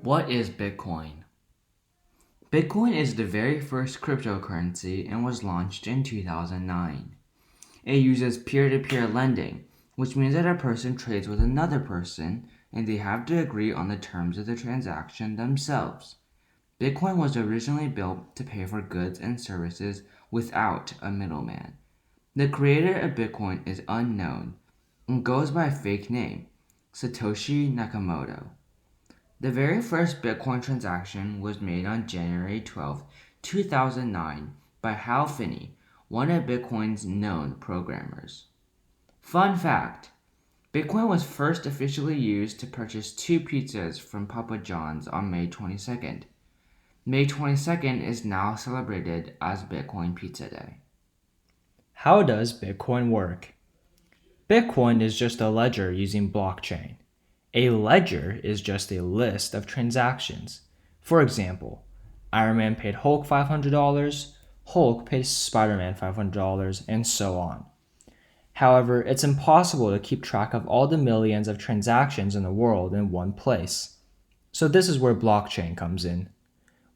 What is Bitcoin? Bitcoin is the very first cryptocurrency and was launched in 2009. It uses peer-to-peer lending, which means that a person trades with another person and they have to agree on the terms of the transaction themselves. Bitcoin was originally built to pay for goods and services without a middleman. The creator of Bitcoin is unknown and goes by a fake name, Satoshi Nakamoto. The very first Bitcoin transaction was made on January 12, 2009 by Hal Finney, one of Bitcoin's known programmers. Fun fact: Bitcoin was first officially used to purchase two pizzas from Papa John's on May 22nd. May 22nd is now celebrated as Bitcoin Pizza Day. How does Bitcoin work? Bitcoin is just a ledger using blockchain. A ledger is just a list of transactions. For example, Iron Man paid Hulk $500, Hulk paid Spider-Man $500, and so on. However, it's impossible to keep track of all the millions of transactions in the world in one place. So this is where blockchain comes in.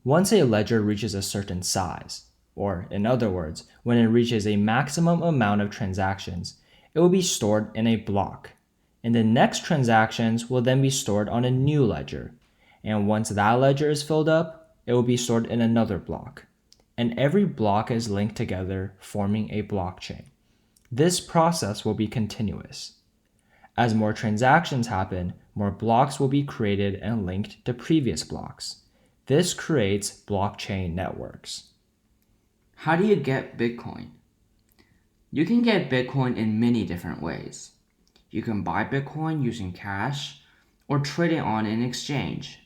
Once a ledger reaches a certain size, or in other words, when it reaches a maximum amount of transactions, it will be stored in a block. And the next transactions will then be stored on a new ledger. And once that ledger is filled up, it will be stored in another block. And every block is linked together, forming a blockchain. This process will be continuous. As more transactions happen, more blocks will be created and linked to previous blocks. This creates blockchain networks. How do you get Bitcoin? You can get Bitcoin in many different ways. You can buy Bitcoin using cash or trade it on an exchange.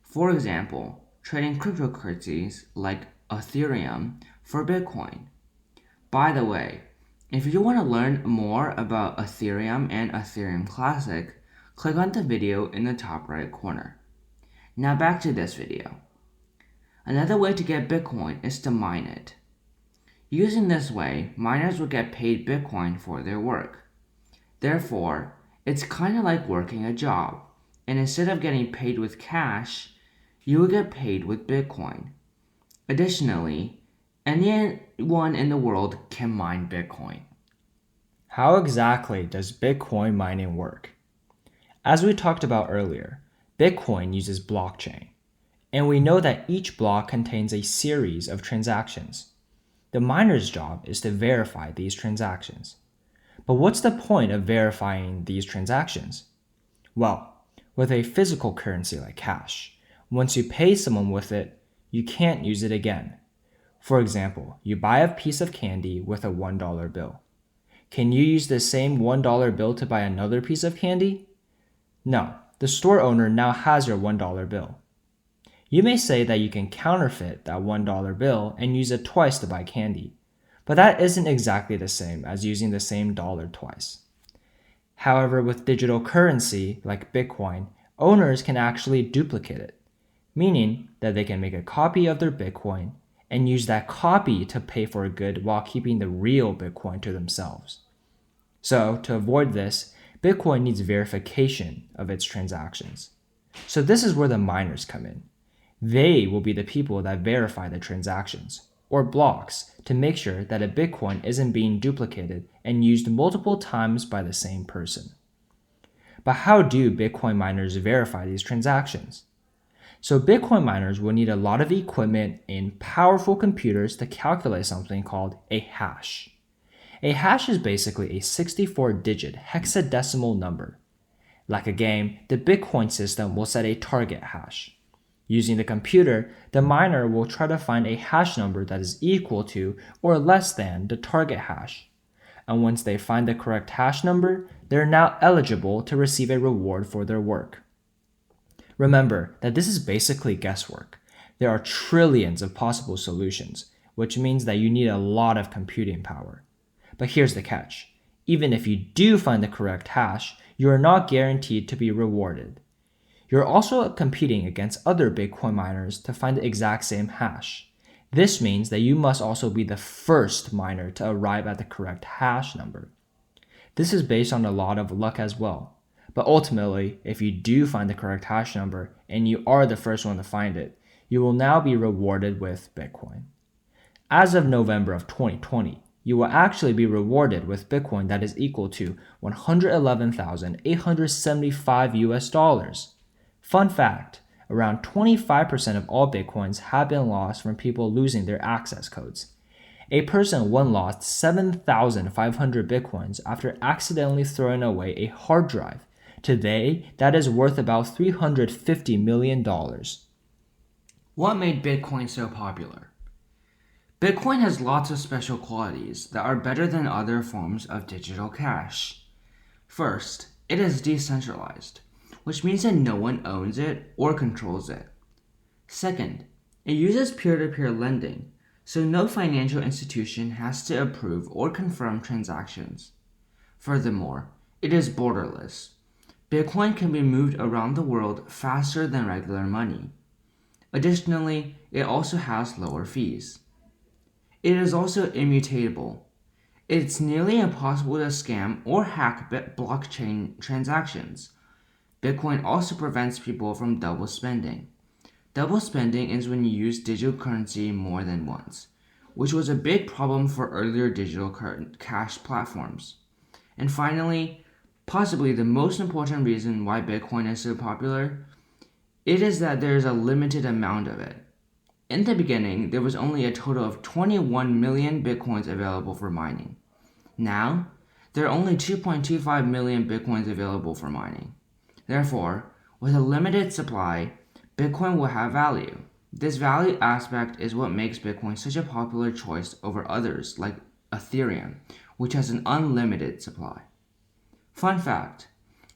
For example, trading cryptocurrencies like Ethereum for Bitcoin. By the way, if you want to learn more about Ethereum and Ethereum Classic, click on the video in the top right corner. Now back to this video. Another way to get Bitcoin is to mine it. Using this way, miners will get paid Bitcoin for their work. Therefore, it's kind of like working a job, and instead of getting paid with cash, you will get paid with Bitcoin. Additionally, anyone in the world can mine Bitcoin. How exactly does Bitcoin mining work? As we talked about earlier, Bitcoin uses blockchain, and we know that each block contains a series of transactions. The miner's job is to verify these transactions. But what's the point of verifying these transactions? Well, with a physical currency like cash, once you pay someone with it, you can't use it again. For example, you buy a piece of candy with a $1 bill. Can you use the same $1 bill to buy another piece of candy? No, the store owner now has your $1 bill. You may say that you can counterfeit that $1 bill and use it twice to buy candy, but that isn't exactly the same as using the same dollar twice. However, with digital currency like Bitcoin, owners can actually duplicate it, meaning that they can make a copy of their Bitcoin and use that copy to pay for a good while keeping the real Bitcoin to themselves. So, to avoid this, Bitcoin needs verification of its transactions. So this is where the miners come in. They will be the people that verify the transactions, or blocks, to make sure that a Bitcoin isn't being duplicated and used multiple times by the same person. But how do Bitcoin miners verify these transactions? So Bitcoin miners will need a lot of equipment and powerful computers to calculate something called a hash. A hash is basically a 64-digit hexadecimal number. Like a game, the Bitcoin system will set a target hash. Using the computer, the miner will try to find a hash number that is equal to or less than the target hash. And once they find the correct hash number, they're now eligible to receive a reward for their work. Remember that this is basically guesswork. There are trillions of possible solutions, which means that you need a lot of computing power. But here's the catch. Even if you do find the correct hash, you are not guaranteed to be rewarded. You're also competing against other Bitcoin miners to find the exact same hash. This means that you must also be the first miner to arrive at the correct hash number. This is based on a lot of luck as well. But ultimately, if you do find the correct hash number and you are the first one to find it, you will now be rewarded with Bitcoin. As of November of 2020, you will actually be rewarded with Bitcoin that is equal to 111,875 US dollars. Fun fact, around 25% of all Bitcoins have been lost from people losing their access codes. A person once lost 7,500 Bitcoins after accidentally throwing away a hard drive. Today, that is worth about $350 million. What made Bitcoin so popular? Bitcoin has lots of special qualities that are better than other forms of digital cash. First, it is decentralized, which means that no one owns it or controls it. Second, it uses peer-to-peer lending, so no financial institution has to approve or confirm transactions. Furthermore, it is borderless. Bitcoin can be moved around the world faster than regular money. Additionally, it also has lower fees. It is also immutable. It's nearly impossible to scam or hack blockchain transactions. Bitcoin also prevents people from double spending. Double spending is when you use digital currency more than once, which was a big problem for earlier digital cash platforms. And finally, possibly the most important reason why Bitcoin is so popular, it is that there is a limited amount of it. In the beginning, there was only a total of 21 million Bitcoins available for mining. Now, there are only 2.25 million Bitcoins available for mining. Therefore, with a limited supply, Bitcoin will have value. This value aspect is what makes Bitcoin such a popular choice over others like Ethereum, which has an unlimited supply. Fun fact,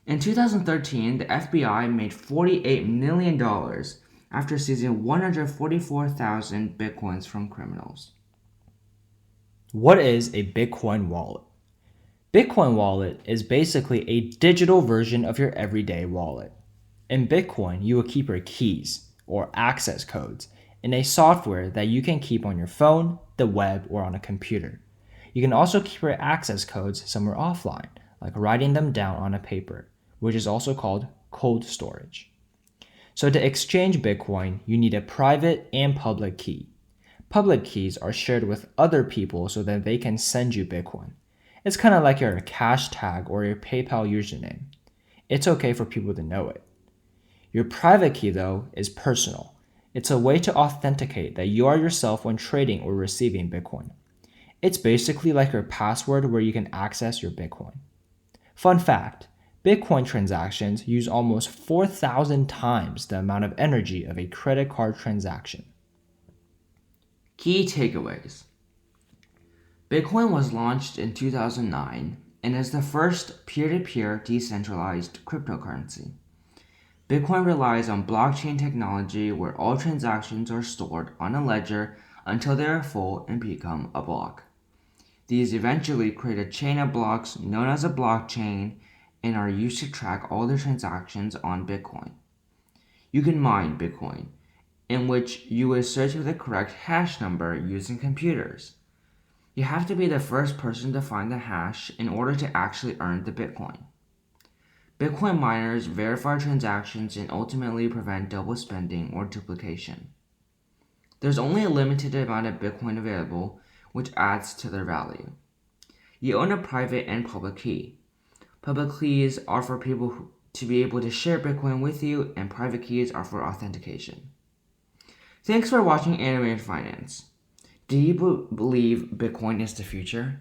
in 2013, the FBI made $48 million after seizing 144,000 Bitcoins from criminals. What is a Bitcoin wallet? Bitcoin wallet is basically a digital version of your everyday wallet. In Bitcoin, you will keep your keys, or access codes, in a software that you can keep on your phone, the web, or on a computer. You can also keep your access codes somewhere offline, like writing them down on a paper, which is also called cold storage. So to exchange Bitcoin, you need a private and public key. Public keys are shared with other people so that they can send you Bitcoin. It's kind of like your cash tag or your PayPal username. It's okay for people to know it. Your private key, though, is personal. It's a way to authenticate that you are yourself when trading or receiving Bitcoin. It's basically like your password where you can access your Bitcoin. Fun fact, Bitcoin transactions use almost 4,000 times the amount of energy of a credit card transaction. Key takeaways. Bitcoin was launched in 2009 and is the first peer-to-peer decentralized cryptocurrency. Bitcoin relies on blockchain technology where all transactions are stored on a ledger until they are full and become a block. These eventually create a chain of blocks known as a blockchain and are used to track all the transactions on Bitcoin. You can mine Bitcoin, in which you would search for the correct hash number using computers. You have to be the first person to find the hash in order to actually earn the Bitcoin. Bitcoin miners verify transactions and ultimately prevent double spending or duplication. There's only a limited amount of Bitcoin available, which adds to their value. You own a private and public key. Public keys are for people to be able to share Bitcoin with you, and private keys are for authentication. Thanks for watching Animated Finance. Do you believe Bitcoin is the future?